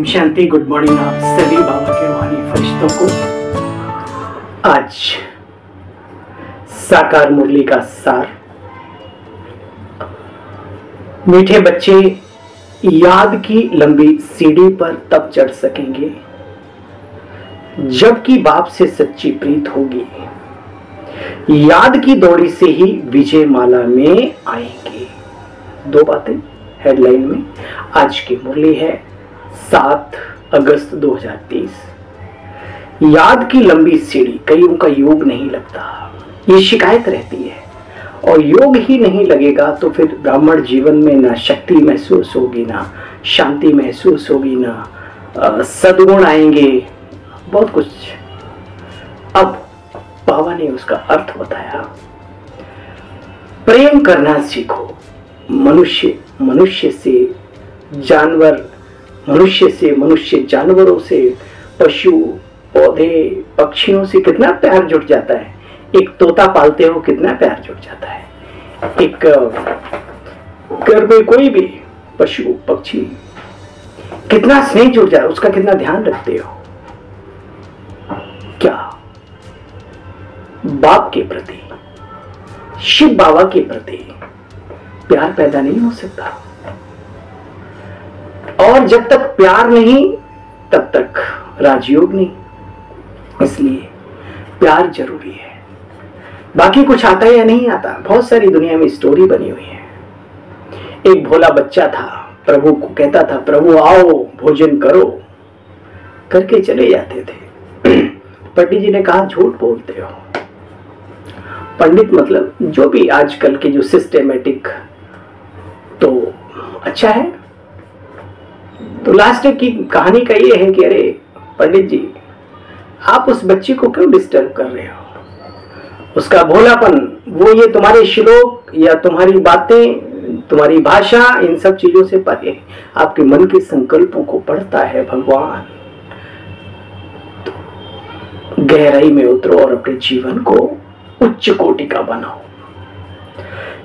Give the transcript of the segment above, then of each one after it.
शांति। Good morning आप सभी बाबा के रूहानी फरिश्तों को। आज साकार मुरली का सार। मीठे बच्चे याद की लंबी सीढ़ी पर तब चढ़ सकेंगे जबकि बाप से सच्ची प्रीत होगी। याद की दौड़ी से ही विजय माला में आएंगे। दो बातें हेडलाइन में। आज की मुरली है 7 अगस्त 2023। याद की लंबी सीढ़ी, कईयों का योग नहीं लगता, ये शिकायत रहती है। और योग ही नहीं लगेगा तो फिर ब्राह्मण जीवन में ना शक्ति महसूस होगी, ना शांति महसूस होगी, ना सद्गुण आएंगे, बहुत कुछ। अब बाबा ने उसका अर्थ बताया। प्रेम करना सीखो। मनुष्य से जानवर, मनुष्य से मनुष्य, जानवरों से, पशु पौधे पक्षियों से कितना प्यार जुट जाता है। एक तोता पालते हो कितना प्यार जुट जाता है। एक घर में कोई भी पशु पक्षी कितना स्नेह जुट जाता है, उसका कितना ध्यान रखते हो। क्या बाप के प्रति, शिव बाबा के प्रति प्यार पैदा नहीं हो सकता। और जब तक प्यार नहीं तब तक राजयोग नहीं। इसलिए प्यार जरूरी है। बाकी कुछ आता है या नहीं आता, बहुत सारी दुनिया में स्टोरी बनी हुई है। एक भोला बच्चा था, प्रभु को कहता था प्रभु आओ भोजन करो, करके चले जाते थे। पंडित जी ने कहा झूठ बोलते हो। पंडित मतलब जो भी आजकल के जो सिस्टेमेटिक, तो अच्छा है। तो लास्ट की कहानी का ये है कि अरे पंडित जी आप उस बच्चे को क्यों डिस्टर्ब कर रहे हो। उसका भोलापन, वो ये तुम्हारे श्लोक या तुम्हारी बातें, तुम्हारी भाषा, इन सब चीजों से परे आपके मन के संकल्पों को पढ़ता है भगवान। तो गहराई में उतरो और अपने जीवन को उच्च कोटि का बनाओ।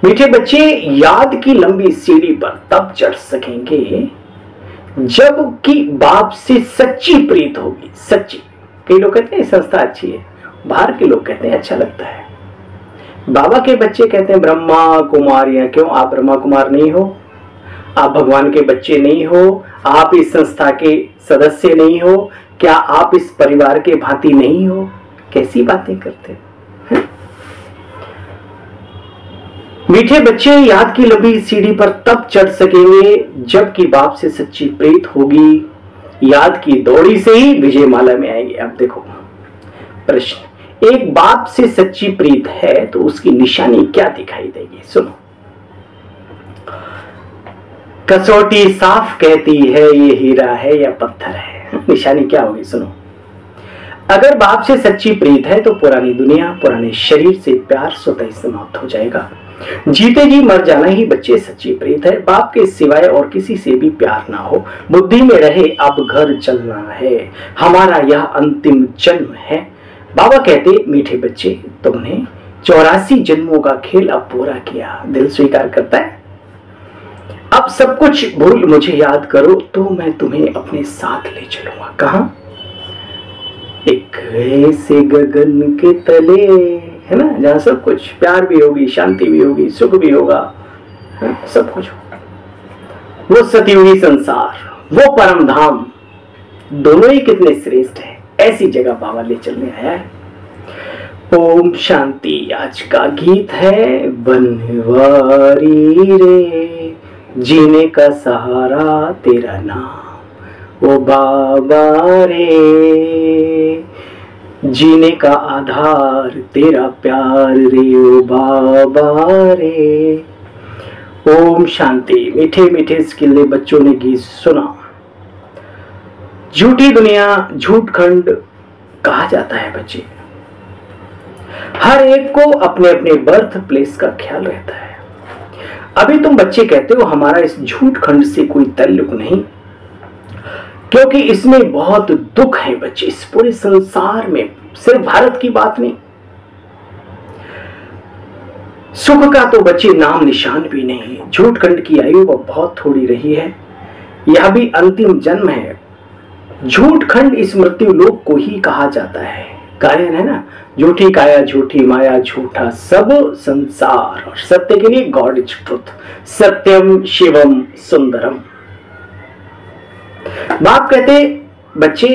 मीठे बच्चे याद की लंबी सीढ़ी पर तब चढ़ सकेंगे जब कि बाप से सच्ची प्रीत होगी। सच्ची। कई लोग कहते हैं संस्था अच्छी है, बाहर के लोग कहते हैं अच्छा लगता है। बाबा के बच्चे कहते हैं ब्रह्मा कुमारियां। क्यों आप ब्रह्मा कुमार नहीं हो? आप भगवान के बच्चे नहीं हो? आप इस संस्था के सदस्य नहीं हो? क्या आप इस परिवार के भांति नहीं हो? कैसी बातें करते हैं? मीठे बच्चे याद की लंबी सीढ़ी पर तब चढ़ सकेंगे जबकि बाप से सच्ची प्रीत होगी। याद की दौड़ी से ही विजय माला में आएंगे। अब देखो प्रश्न, एक बाप से सच्ची प्रीत है तो उसकी निशानी क्या दिखाई देगी? सुनो। कसौटी साफ कहती है ये हीरा है या पत्थर है। निशानी क्या होगी? सुनो। अगर बाप से सच्ची प्रीत है तो पुरानी दुनिया, पुराने शरीर से प्यार स्वतः समाप्त हो जाएगा। जीते जी मर जाना ही बच्चे सच्ची प्रीत है। बाप के सिवाय और किसी से भी प्यार ना हो। बुद्धि में रहे अब घर चलना है, हमारा यह अंतिम जन्म है। बाबा कहते मीठे बच्चे तुमने 84 जन्मों का खेल अब पूरा किया। दिल स्वीकार करता है। अब सब कुछ भूल मुझे याद करो तो मैं तुम्हें अपने साथ ले चलूंगा। कहां? एक ऐसे गगन के तले, है ना, जहां सब कुछ प्यार भी होगी, शांति भी होगी, सुख भी होगा, सब कुछ होगा। वो सतयुगी संसार, वो परम धाम, दोनों ही कितने श्रेष्ठ है। ऐसी जगह बाबा ले चलने आया है। ओम शांति। आज का गीत है बनवारी रे, जीने का सहारा तेरा नाम ओ बाबा रे, जीने का आधार तेरा प्यार रे ओ बाबा रे। ओम शांति। मीठे मीठे स्किल्ले बच्चों ने गीत सुना। झूठी दुनिया, झूठ खंड कहा जाता है बच्चे। हर एक को अपने अपने बर्थ प्लेस का ख्याल रहता है। अभी तुम बच्चे कहते हो हमारा इस झूठ खंड से कोई ताल्लुक नहीं, क्योंकि इसमें बहुत दुख है बच्चे। इस पूरे संसार में, सिर्फ भारत की बात नहीं, सुख का तो बच्चे नाम निशान भी नहीं। झूठ खंड की आयु वो बहुत थोड़ी रही है। यह भी अंतिम जन्म है। झूठ खंड इस मृत्यु लोक को ही कहा जाता है। गायन है ना, झूठी काया झूठी माया झूठा सब संसार, और सत्य के लिए गॉड इज ट्रुथ, सत्यम शिवम सुंदरम। बाप कहते बच्चे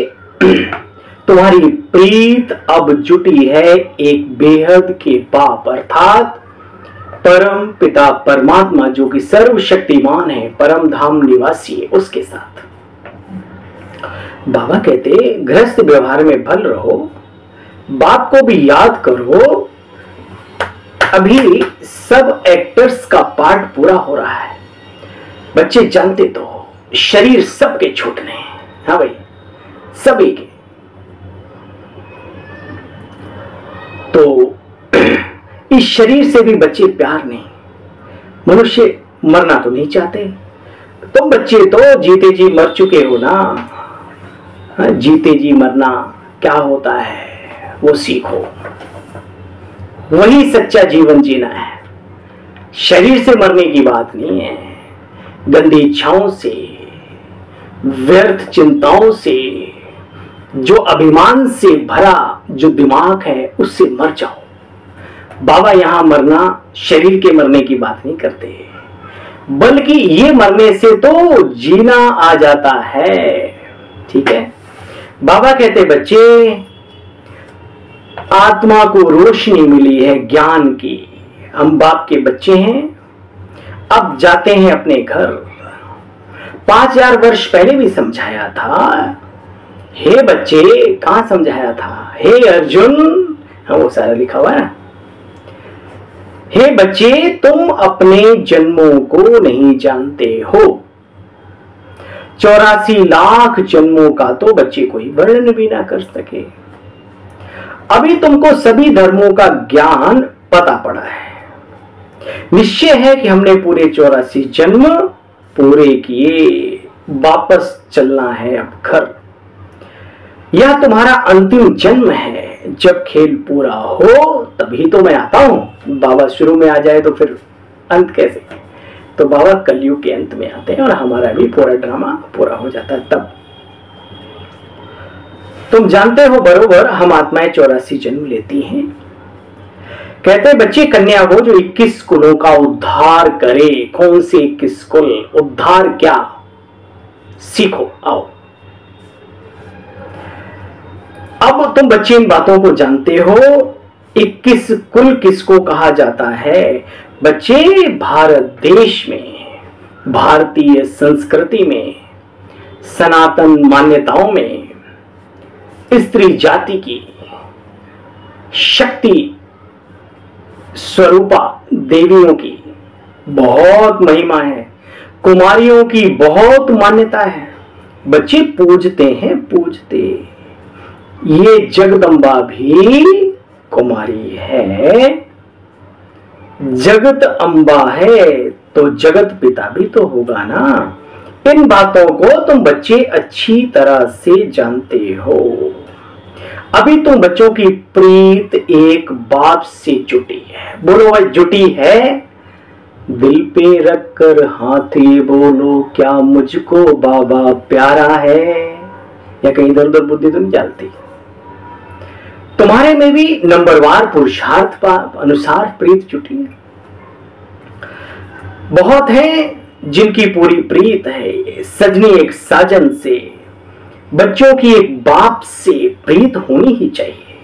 तुम्हारी प्रीत अब जुटी है एक बेहद के बाप अर्थात परम पिता परमात्मा जो कि सर्वशक्तिमान है, परम धाम निवासी है, उसके साथ। बाबा कहते गृहस्थ व्यवहार में भल रहो, बाप को भी याद करो। अभी सब एक्टर्स का पार्ट पूरा हो रहा है। बच्चे जानते तो हो, शरीर सबके छूटने हैं। हाँ भाई, सभी के। तो इस शरीर से भी बच्चे प्यार नहीं, मनुष्य मरना तो नहीं चाहते। तुम बच्चे तो जीते जी मर चुके हो ना। हाँ, जीते जी मरना क्या होता है वो सीखो, वही सच्चा जीवन जीना है। शरीर से मरने की बात नहीं है, गंदी इच्छाओं से, व्यर्थ चिंताओं से, जो अभिमान से भरा जो दिमाग है उससे मर जाओ। बाबा यहां मरना शरीर के मरने की बात नहीं करते, बल्कि ये मरने से तो जीना आ जाता है। ठीक है, बाबा कहते बच्चे आत्मा को रोशनी मिली है ज्ञान की। हम बाप के बच्चे हैं, अब जाते हैं अपने घर। 5000 वर्ष पहले भी समझाया था, हे बच्चे, कहां समझाया था? हे अर्जुन, हाँ वो सारा लिखा हुआ है ना। हे बच्चे, तुम अपने जन्मों को नहीं जानते हो। 84 लाख जन्मों का तो बच्चे कोई वर्णन भी ना कर सके। अभी तुमको सभी धर्मों का ज्ञान पता पड़ा है। निश्चय है कि हमने पूरे 84 जन्म पूरे किए, वापस चलना है अब घर। यह तुम्हारा अंतिम जन्म है। जब खेल पूरा हो तभी तो मैं आता हूं। बाबा शुरू में आ जाए तो फिर अंत कैसे? तो बाबा कलयुग के अंत में आते हैं और हमारा भी पूरा ड्रामा पूरा हो जाता है। तब तुम जानते हो बरोबर हम आत्माएं 84 जन्म लेती हैं। कहते हैं बच्चे कन्या हो जो 21 कुलों का उद्धार करे। कौन से 21 कुल? उद्धार क्या? सीखो, आओ। अब तुम बच्चे इन बातों को जानते हो। 21 कुल किसको कहा जाता है? बच्चे भारत देश में, भारतीय संस्कृति में, सनातन मान्यताओं में स्त्री जाति की शक्ति स्वरूपा देवियों की बहुत महिमा है, कुमारियों की बहुत मान्यता है। बच्चे पूजते हैं, पूजते। ये जगदम्बा भी कुमारी है, जगत अम्बा है, तो जगत पिता भी तो होगा ना। इन बातों को तुम बच्चे अच्छी तरह से जानते हो। अभी तुम बच्चों की प्रीत एक बाप से जुटी है। बोलो भाई, जुटी है। दिल पे रख कर हाथी बोलो, क्या मुझको बाबा प्यारा है? या कहीं इधर उधर बुद्धि तो नहीं चलती। तुम्हारे में भी नंबरवार पुरुषार्थ अनुसार प्रीत जुटी है। बहुत हैं जिनकी पूरी प्रीत है सजनी एक साजन से। बच्चों की एक बाप से प्रीत होनी ही चाहिए,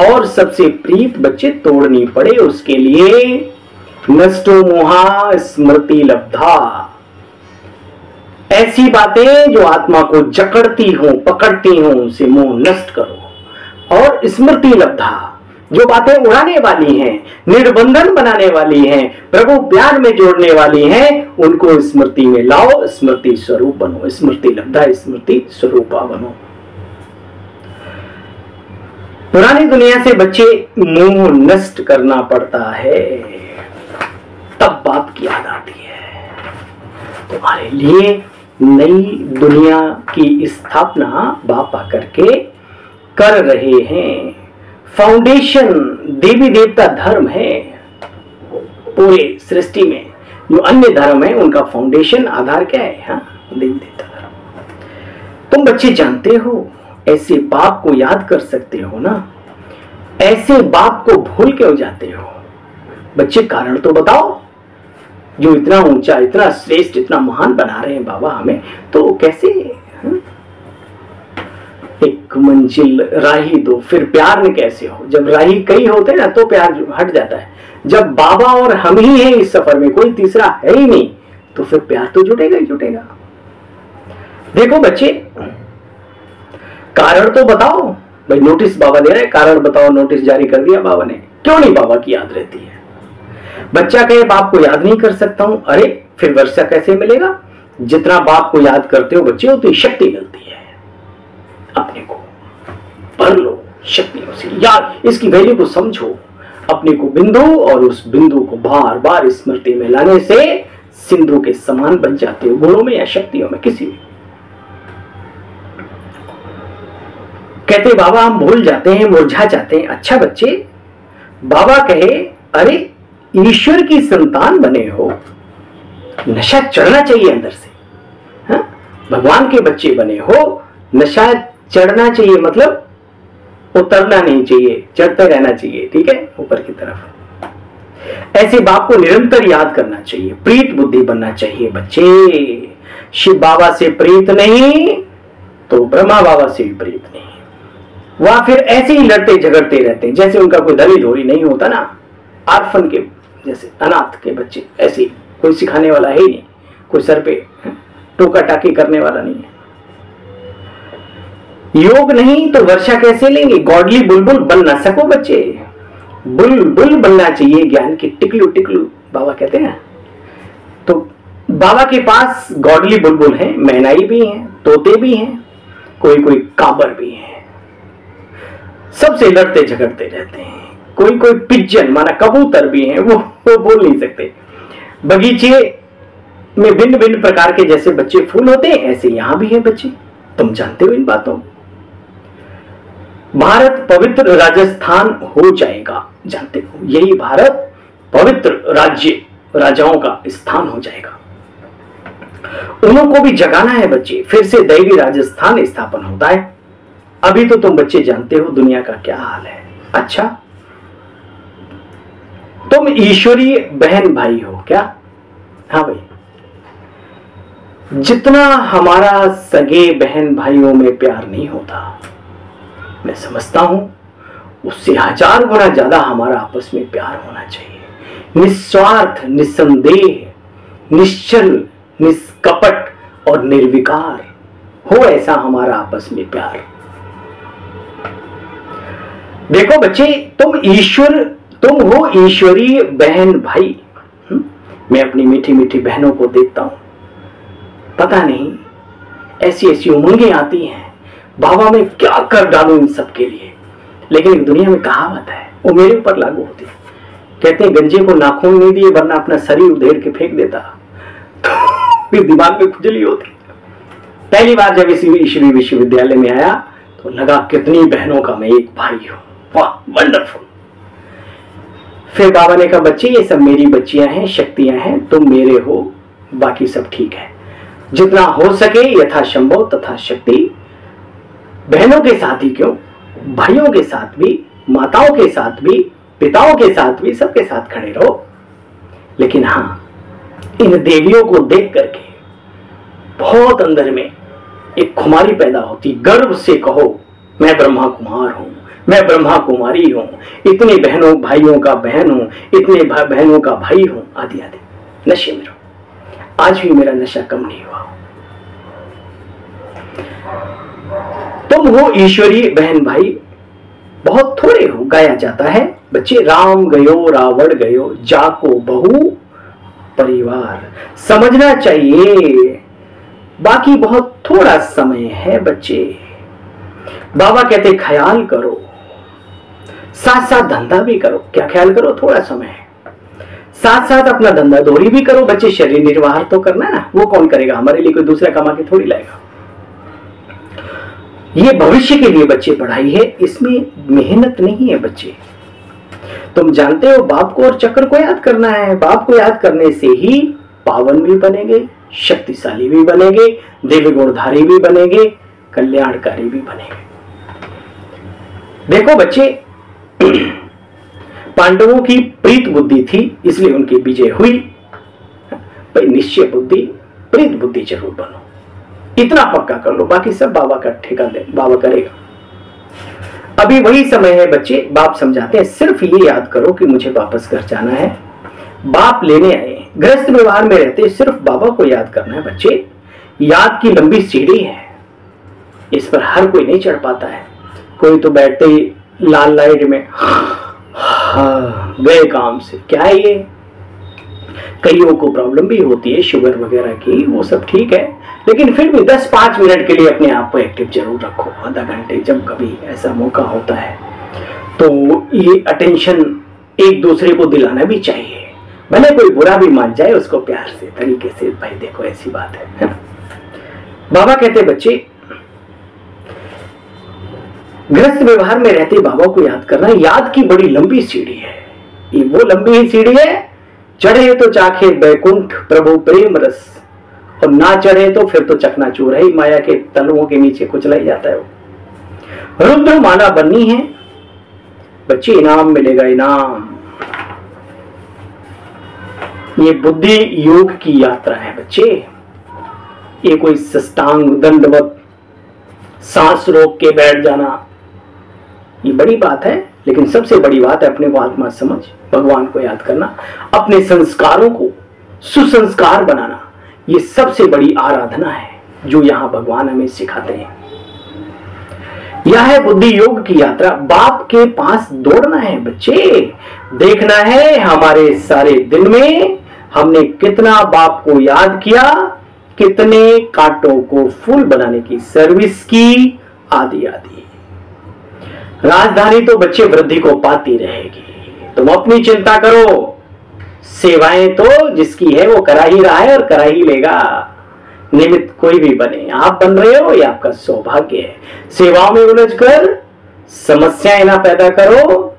और सबसे प्रीत बच्चे तोड़नी पड़े उसके लिए नष्टो मोहा स्मृति लब्धा। ऐसी बातें जो आत्मा को जकड़ती हो, पकड़ती हो, उनसे मोह नष्ट करो। और स्मृति लब्धा, जो बातें उड़ाने वाली हैं, निर्बंधन बनाने वाली हैं, प्रभु प्यार में जोड़ने वाली हैं, उनको स्मृति में लाओ। स्मृति स्वरूप बनो, स्मृति लब्धा, स्मृति स्वरूपा बनो। पुरानी दुनिया से बच्चे मोह नष्ट करना पड़ता है, तब बाप की याद आती है। तुम्हारे लिए नई दुनिया की स्थापना बाप आकर के कर रहे हैं। फाउंडेशन देवी देवता धर्म है। पूरे सृष्टि में जो अन्य धर्म है उनका फाउंडेशन आधार क्या है? हाँ, देवी देवता धर्म। तुम बच्चे जानते हो ऐसे बाप को याद कर सकते हो ना, ऐसे बाप को भूल क्यों जाते हो? बच्चे कारण तो बताओ, जो इतना ऊंचा, इतना श्रेष्ठ, इतना महान बना रहे हैं बाबा हमें, तो कैसे? एक मंजिल राही दो, फिर प्यार में कैसे हो? जब राही कई होते ना तो प्यार हट जाता है। जब बाबा और हम ही हैं इस सफर में, कोई तीसरा है ही नहीं, तो फिर प्यार तो जुटेगा ही जुटेगा। देखो बच्चे, कारण तो बताओ भाई। नोटिस बाबा दे रहे, कारण बताओ, नोटिस जारी कर दिया बाबा ने। क्यों नहीं बाबा की याद रहती है? बच्चा कहे बाप को याद नहीं कर सकता हूं, अरे फिर वर्षा कैसे मिलेगा? जितना बाप को याद करते हो बच्चे, उतनी शक्ति मिलती है। अपने को भर लो शक्तियों से, याद, इसकी वैल्यू को समझो। अपने को बिंदु और उस बिंदु को बार बार स्मृति में लाने से सिंधु के समान बन जाते हो, गुणों में या शक्तियों में, किसी भी। कहते बाबा हम भूल जाते हैं, मुरझा जाते हैं। अच्छा बच्चे, बाबा कहे अरे ईश्वर की संतान बने हो, नशा चढ़ना चाहिए अंदर से। हाँ? भगवान के बच्चे बने हो, नशा चढ़ना चाहिए, मतलब उतरना नहीं चाहिए, चढ़ते रहना चाहिए, ठीक है, ऊपर की तरफ। ऐसे बाप को निरंतर याद करना चाहिए, प्रीत बुद्धि बनना चाहिए बच्चे। शिव बाबा से प्रीत नहीं तो ब्रह्मा बाबा से भी प्रीत नहीं। वह फिर ऐसे ही लड़ते झगड़ते रहते हैं जैसे उनका कोई दली धोरी नहीं होता ना, आर्फन के जैसे, अनाथ के बच्चे, ऐसे कोई सिखाने वाला है ही नहीं, कोई सर पे टोका टाकी करने वाला नहीं है। योग नहीं तो वर्षा कैसे लेंगे? गॉडली बुलबुल बन ना सको बच्चे, बुलबुल बनना चाहिए, ज्ञान की टिकलू टिकलू बाबा कहते हैं। तो बाबा के पास गॉडली बुलबुल है, मैनाई भी है, तोते भी हैं, कोई कोई काबर भी है, सबसे लड़ते झगड़ते रहते हैं। कोई कोई पिजन माना कबूतर भी हैं, वो बोल नहीं सकते। बगीचे में भिन्न भिन्न प्रकार के जैसे बच्चे फूल होते हैं, ऐसे यहां भी है बच्चे। तुम जानते हो इन बातों। भारत पवित्र राजस्थान हो जाएगा, जानते हो, यही भारत पवित्र राज्य, राजाओं का स्थान हो जाएगा। उनको भी जगाना है बच्चे, फिर से दैवी राजस्थान स्थापन होता है। अभी तो तुम बच्चे जानते हो दुनिया का क्या हाल है। अच्छा, तुम ईश्वरीय बहन भाई हो क्या? हाँ भाई, जितना हमारा सगे बहन भाइयों में प्यार नहीं होता, मैं समझता हूं उससे 1000 गुना ज्यादा हमारा आपस में प्यार होना चाहिए। निस्वार्थ, निस्संदेह, निश्चल, निष्कपट और निर्विकार हो ऐसा हमारा आपस में प्यार। देखो बच्चे, तुम हो ईश्वरीय बहन भाई। मैं अपनी मीठी मीठी बहनों को देखता हूं, पता नहीं ऐसी ऐसी उमंगें आती हैं, बाबा मैं क्या कर डालूं इन सब के लिए। लेकिन एक दुनिया में कहावत है, वो मेरे ऊपर लागू होती है। कहते हैं गंजे को नाखून नहीं दिए वरना अपना शरीर उधेड़ के फेंक देता, तो फिर दिमाग में खुजली होती। पहली बार जब इसी ईश्वरीय विश्वविद्यालय में आया तो लगा कितनी बहनों का मैं एक भाई हूं, वाह वंडरफुल। फिर बाबा ने कहा बच्चे ये सब मेरी बच्चियां हैं, शक्तियां हैं, तुम मेरे हो, बाकी सब ठीक है। जितना हो सके यथासंभव तथा शक्ति बहनों के साथ ही क्यों, भाइयों के साथ भी, माताओं के साथ भी, पिताओं के साथ भी, सबके साथ खड़े रहो। लेकिन हाँ, इन देवियों को देख करके बहुत अंदर में एक खुमारी पैदा होती, गर्व से कहो मैं ब्रह्मा कुमार हूं, मैं ब्रह्मा कुमारी हूं, इतने बहनों भाइयों का बहन हूं, इतने बहनों का भाई हूं, आदि आदि। नशे में रहो। आज भी मेरा नशा कम नहीं हुआ। तुम हो ईश्वरीय बहन भाई, बहुत थोड़े हो, गाया जाता है बच्चे। राम गयो रावण गयो, जाको बहु परिवार। समझना चाहिए बाकी बहुत थोड़ा समय है बच्चे। बाबा कहते ख्याल करो, साथ साथ धंधा भी करो। क्या ख्याल करो? थोड़ा समय है, साथ साथ अपना धंधा दोरी भी करो बच्चे। शरीर निर्वाह तो करना ना, वो कौन करेगा? हमारे लिए कोई दूसरा कमा के थोड़ी लाएगा। ये भविष्य के लिए बच्चे पढ़ाई है, इसमें मेहनत नहीं है बच्चे। तुम जानते हो बाप को और चक्र को याद करना है। बाप को याद करने से ही पावन भी बनेंगे, शक्तिशाली भी बनेंगे, दिव्य गुणधारी भी बनेंगे, कल्याणकारी भी बनेंगे। देखो बच्चे, पांडवों की प्रीत बुद्धि थी इसलिए उनकी विजय हुई। भाई निश्चय बुद्धि, प्रीत बुद्धि जरूर बनो, इतना पक्का कर लो, बाकी सब बाबा का ठेका दे, बाबा करेगा। अभी वही समय है बच्चे, बाप समझाते हैं, सिर्फ ये याद करो कि मुझे वापस घर जाना है, बाप लेने आए। गृहस्थ व्यवहार में रहते सिर्फ बाबा को याद करना है बच्चे। याद की लंबी सीढ़ी है, इस पर हर कोई नहीं चढ़ पाता है। कोई तो बैठते ही लाल लाइट में गए काम से, क्या है ये। कईयों को प्रॉब्लम भी होती है शुगर वगैरह की, वो सब ठीक है, लेकिन फिर भी 10-5 मिनट के लिए अपने आप को एक्टिव जरूर रखो, आधा घंटे, जब कभी ऐसा मौका होता है तो ये अटेंशन एक दूसरे को दिलाना भी चाहिए। भले कोई बुरा भी मान जाए, उसको प्यार से तरीके से, भाई देखो ऐसी बात है ना। बाबा कहते बच्चे, गृहस्थ व्यवहार में रहते बाबा को याद करना, याद की बड़ी लंबी सीढ़ी है। ये वो लंबी ही सीढ़ी है, चढ़े तो चाखे बैकुंठ प्रभु प्रेम रस, और ना चढ़े तो फिर तो चकनाचूर है, माया के तलवों के नीचे कुचला ही जाता है वो। रुद्र माला बननी है बच्चे, इनाम मिलेगा, इनाम। ये बुद्धि योग की यात्रा है बच्चे, ये कोई सष्टांग दंडवत सांस रोक के बैठ जाना, ये बड़ी बात है, लेकिन सबसे बड़ी बात है अपने को आत्मा समझ, भगवान को याद करना, अपने संस्कारों को सुसंस्कार बनाना। ये सबसे बड़ी आराधना है जो यहां भगवान हमें सिखाते हैं। यह है बुद्धि योग की यात्रा। बाप के पास दौड़ना है बच्चे, देखना है हमारे सारे दिन में हमने कितना बाप को याद किया, कितने कांटों को फूल बनाने की सर्विस की, आदि आदि। राजधानी तो बच्चे वृद्धि को पाती रहेगी, तुम अपनी चिंता करो, सेवाएं तो जिसकी है वो करा ही रहा है और करा ही लेगा। निमित्त कोई भी बने, आप बन रहे हो, ये आपका सौभाग्य है। सेवाओं में उलझकर समस्याएं ना पैदा करो,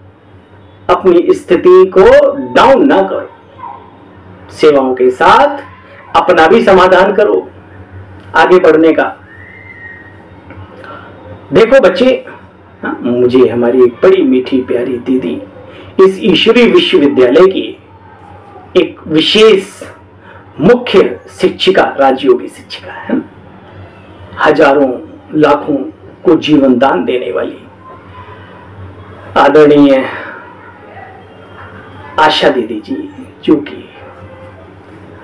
अपनी स्थिति को डाउन ना करो, सेवाओं के साथ अपना भी समाधान करो आगे बढ़ने का। देखो बच्चे, मुझे हमारी एक बड़ी मीठी प्यारी दीदी इस ईश्वरीय विश्वविद्यालय की एक विशेष मुख्य शिक्षिका, राजयोगी शिक्षिका है, हजारों लाखों को जीवन दान देने वाली आदरणीय आशा दीदी जी, जो कि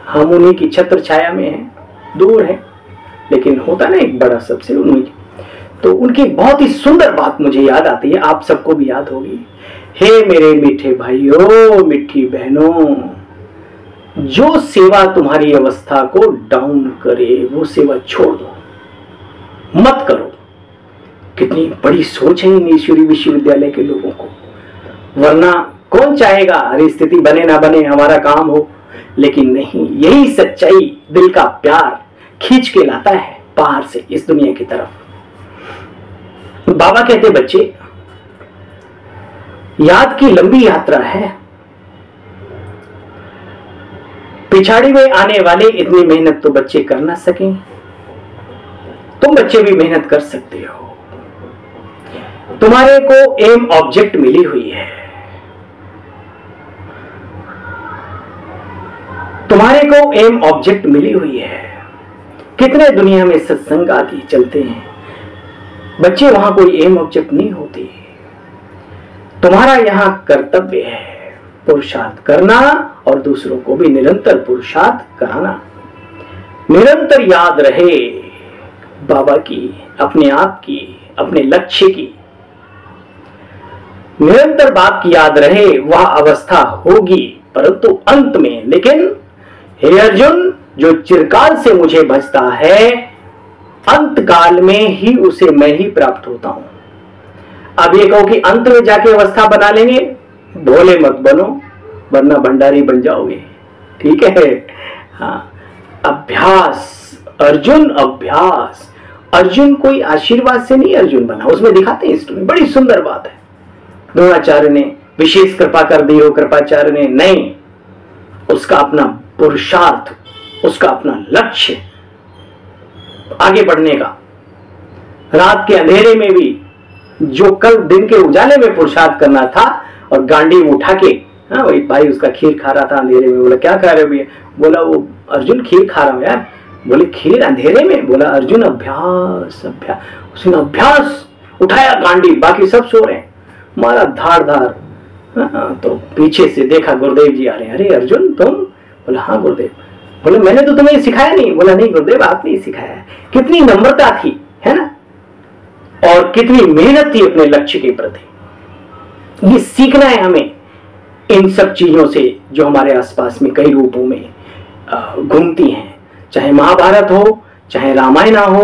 हम उन्हीं की छत्र छाया में हैं, दूर है, लेकिन होता ना एक बड़ा सबसे उन्हीं। तो उनकी बहुत ही सुंदर बात मुझे याद आती है, आप सबको भी याद होगी। हे मेरे मीठे भाइयों, मीठी बहनों, जो सेवा तुम्हारी अवस्था को डाउन करे वो सेवा छोड़ दो, मत करो। कितनी बड़ी सोच है इन ईश्वरीय विश्वविद्यालय के लोगों को, वरना कौन चाहेगा हरी स्थिति बने ना बने हमारा काम हो, लेकिन नहीं, यही सच्चाई दिल का प्यार खींच के लाता है बाहर से इस दुनिया की तरफ। बाबा कहते बच्चे, याद की लंबी यात्रा है, पिछाड़ी में आने वाले इतनी मेहनत तो बच्चे कर ना सकें, तुम बच्चे भी मेहनत कर सकते हो। तुम्हारे को एम ऑब्जेक्ट मिली हुई है, तुम्हारे को एम ऑब्जेक्ट मिली हुई है। कितने दुनिया में सत्संग आदि चलते हैं बच्चे, वहां कोई एम ऑब्जेक्ट नहीं होती। तुम्हारा यहां कर्तव्य है पुरुषार्थ करना और दूसरों को भी निरंतर पुरुषार्थ कराना। निरंतर याद रहे बाबा की, अपने आप की, अपने लक्ष्य की, निरंतर बाप की याद रहे, वह अवस्था होगी परंतु अंत में। लेकिन हे अर्जुन, जो चिरकाल से मुझे भजता है, अंत काल में ही उसे मैं ही प्राप्त होता हूं। अब ये कहो कि अंत में जाके अवस्था बना लेंगे, भोले मत बनो, वरना भंडारी बन जाओगे, ठीक है। हाँ, अभ्यास अर्जुन, अभ्यास। अर्जुन कोई आशीर्वाद से नहीं अर्जुन बना, उसमें दिखाते हैं स्टोरी, बड़ी सुंदर बात है। द्रोणाचार्य ने विशेष कृपा कर दी हो, कृपाचार्य ने नहीं, उसका अपना पुरुषार्थ, उसका अपना लक्ष्य आगे बढ़ने का। रात के अंधेरे में भी जो कल दिन के उजाले में पुरुषार्थ करना था, और गांडी उठा के, हाँ वही भाई उसका खीर खा रहा था अंधेरे में। बोला क्या खा रहे हो भैया? बोला वो अर्जुन खीर खा रहा हूं यार। बोले खीर अंधेरे में? बोला अर्जुन अभ्यास अभ्यास। उसने अभ्यास उठाया गांडी, बाकी सब सो रहे हैं, मारा धार धार। तो पीछे से देखा गुरुदेव जी आ रहे हैं। अरे अर्जुन तुम? बोला हाँ गुरुदेव। बोले मैंने तो तुम्हें सिखाया नहीं। बोला नहीं गुरुदेव आपने ही सिखाया। कितनी नम्रता थी, है ना, और कितनी मेहनत थी अपने लक्ष्य के प्रति। ये सीखना है हमें इन सब चीजों से जो हमारे आसपास में कई रूपों में घूमती हैं, चाहे महाभारत हो, चाहे रामायण हो,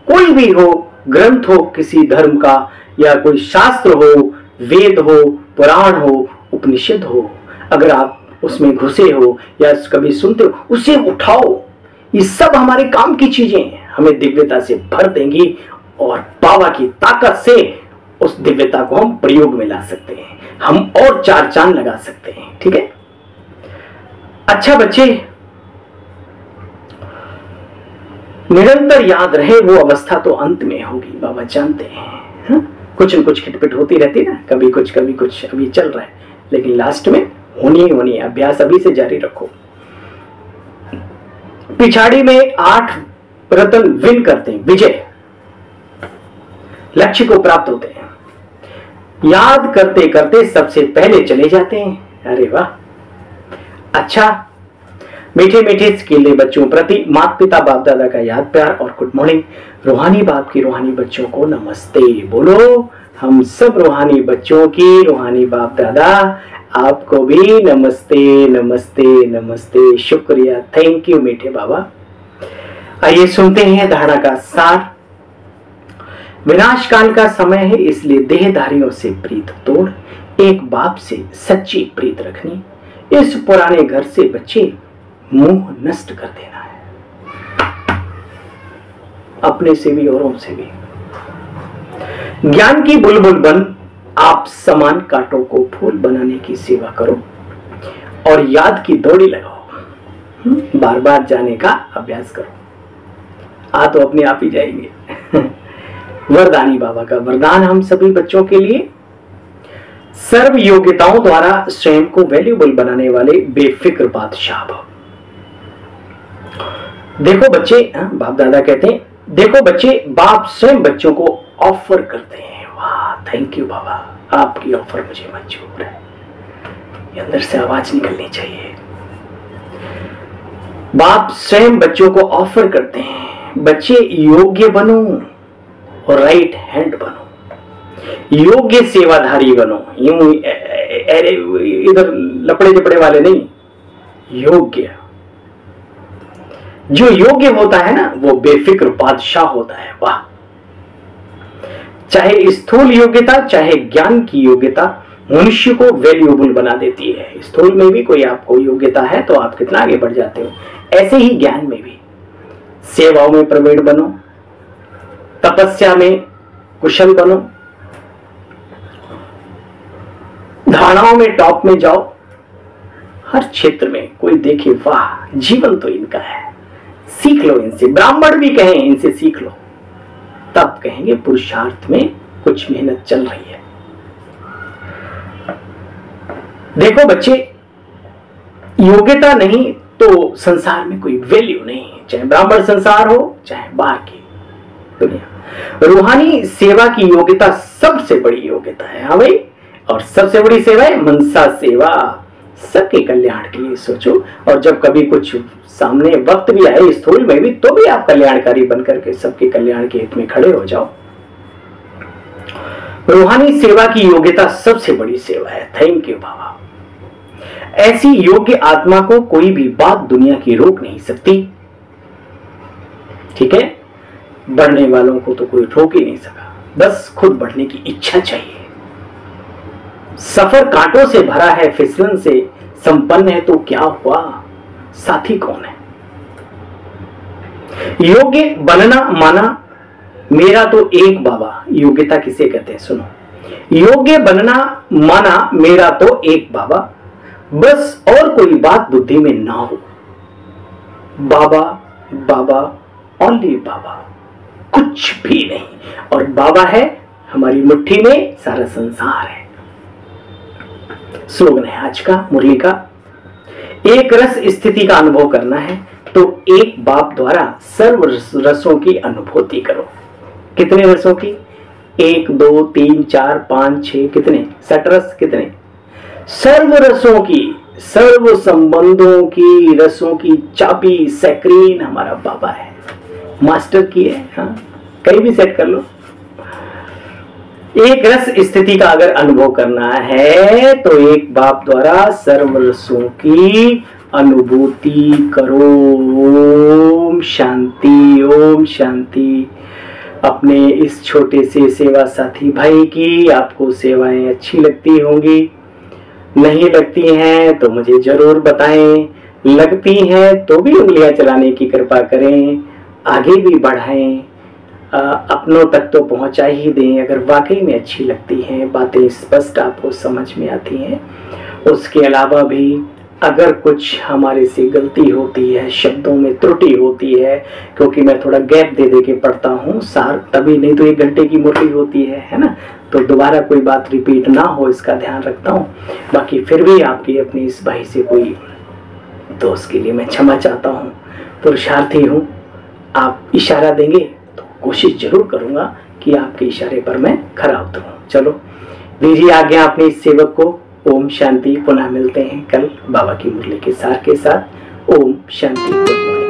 कोई भी हो, ग्रंथ हो किसी धर्म का, या कोई शास्त्र हो, वेद हो, पुराण हो, उपनिषद हो, अगर आप उसमें घुसे हो या कभी सुनते हो, उसे उठाओ। ये सब हमारे काम की चीजें हैं, हमें दिव्यता से भर देंगी और बाबा की ताकत से उस दिव्यता को हम प्रयोग में ला सकते हैं, हम और चार चांद लगा सकते हैं। ठीक है, अच्छा बच्चे, निरंतर याद रहे वो अवस्था तो अंत में होगी, बाबा जानते हैं। हा? कुछ न कुछ खिटपिट होती रहती ना, कभी कुछ अभी चल रहा है, लेकिन लास्ट में होनी ही होनी है। अभ्यास अभी से जारी रखो। पिछाड़ी में 8 रतन विन करते हैं, विजय लक्ष्य को प्राप्त होते हैं। याद करते करते सबसे पहले चले जाते हैं। अरे वाह, अच्छा। मीठे मीठे स्कीले बच्चों प्रति माता पिता बाप दादा का याद प्यार और गुड मॉर्निंग। रूहानी बाप की रूहानी बच्चों को नमस्ते बोलो। हम सब रूहानी बच्चों की रूहानी बाप दादा आपको भी नमस्ते नमस्ते नमस्ते। शुक्रिया, थैंक यू मीठे बाबा। आइए सुनते हैं धारणा का सार। विनाश काल का समय है, इसलिए देहधारियों से प्रीत तोड़, एक बाप से सच्ची प्रीत रखनी। इस पुराने घर से बच्चे मोह नष्ट कर देना है, अपने से भी औरों से भी। ज्ञान की बुलबुल बन आप समान कांटों को फूल बनाने की सेवा करो और याद की दौड़ी लगाओ। बार बार जाने का अभ्यास करो, आ तो अपने आप ही जाएंगे। वरदानी बाबा का वरदान हम सभी बच्चों के लिए, सर्व योग्यताओं द्वारा स्वयं को वैल्यूएबल बनाने वाले बेफिक्र बादशाह भव। देखो बच्चे, बाप दादा कहते हैं, देखो बच्चे, बाप स्वयं बच्चों को ऑफर करते हैं। वाह, थैंक यू बाबा, आपकी ऑफर मुझे मंजूर है। ये अंदर से आवाज निकलनी चाहिए। बाप स्वयं बच्चों को ऑफर करते हैं, बच्चे योग्य बनो और राइट हैंड बनो, योग्य सेवाधारी बनो। यूं इधर लपड़े जपड़े वाले नहीं, योग्य। जो योग्य होता है ना, वो बेफिक्र बादशाह होता है। वाह, चाहे स्थूल योग्यता चाहे ज्ञान की योग्यता मनुष्य को वैल्यूएबल बना देती है। स्थूल में भी कोई आपको योग्यता है तो आप कितना आगे बढ़ जाते हो, ऐसे ही ज्ञान में भी। सेवाओं में प्रवीण बनो, तपस्या में कुशल बनो, धारणाओं में टॉप में जाओ। हर क्षेत्र में कोई देखे, वाह जीवन तो इनका है, सीख लो इनसे। ब्राह्मण भी कहें इनसे सीख लो, तब कहेंगे पुरुषार्थ में कुछ मेहनत चल रही है। देखो बच्चे, योग्यता नहीं तो संसार में कोई वैल्यू नहीं, चाहे ब्राह्मण संसार हो चाहे बाहर की दुनिया। रूहानी सेवा की योग्यता सबसे बड़ी योग्यता है। हाँ भाई, और सबसे बड़ी सेवा है मनसा सेवा। सबके कल्याण के लिए सोचो, और जब कभी कुछ सामने वक्त भी आए स्थूल में भी, तो भी आप कल्याणकारी बनकर के सबके कल्याण के हित में खड़े हो जाओ। रूहानी सेवा की योग्यता सबसे बड़ी सेवा है। थैंक यू बाबा। ऐसी योग्य आत्मा को कोई भी बात दुनिया की रोक नहीं सकती। ठीक है, बढ़ने वालों को तो कोई रोक ही नहीं सका, बस खुद बढ़ने की इच्छा चाहिए। सफर कांटों से भरा है, फिसलन से संपन्न है, तो क्या हुआ, साथी कौन है। योग्य बनना माना मेरा तो एक बाबा। योग्यता किसे कहते हैं सुनो, योग्य बनना माना मेरा तो एक बाबा, बस और कोई बात बुद्धि में ना हो। बाबा बाबा ओनली बाबा। कुछ भी नहीं, और बाबा है हमारी मुट्ठी में, सारा संसार है। स्लोगन है आज का मुरली का, एक रस स्थिति का अनुभव करना है तो एक बाप द्वारा सर्व रसों की अनुभूति करो। कितने रसों की? 1 2 3 4 5 6, कितने? 60 रस। कितने? सर्व रसों की, सर्व संबंधों की, रसों की चाबी स्क्रीन हमारा बाबा है, मास्टर की है। हाँ, कहीं भी सेट कर लो। एक रस स्थिति का अगर अनुभव करना है तो एक बाप द्वारा सर्व रसों की अनुभूति करो। ओम शांति, ओम शांति। अपने इस छोटे से सेवा साथी भाई की आपको सेवाएं अच्छी लगती होंगी, नहीं लगती हैं तो मुझे जरूर बताएं, लगती हैं तो भी उंगलियां चलाने की कृपा करें, आगे भी बढ़ाएं, अपनों तक तो पहुंचा ही दें अगर वाकई में अच्छी लगती हैं, बातें स्पष्ट आपको समझ में आती हैं। उसके अलावा भी अगर कुछ हमारे से गलती होती है, शब्दों में त्रुटि होती है, क्योंकि मैं थोड़ा गैप दे दे के पढ़ता हूँ सार, तभी नहीं तो 1 घंटे की मुरली होती है ना, तो दोबारा कोई बात रिपीट ना हो इसका ध्यान रखता हूँ। बाकी फिर भी आपकी अपनी इस भाई से कोई दोस्त के लिए मैं क्षमा चाहता हूँ, पुरुषार्थी हूँ। आप इशारा देंगे तो कोशिश जरूर करूँगा कि आपके इशारे पर मैं खरा उतरूँ। चलो दीजिए आज्ञा अपने इस सेवक को। ओम शांति। पुनः मिलते हैं कल बाबा की मुरली के सार के साथ। ओम शांति। Good morning.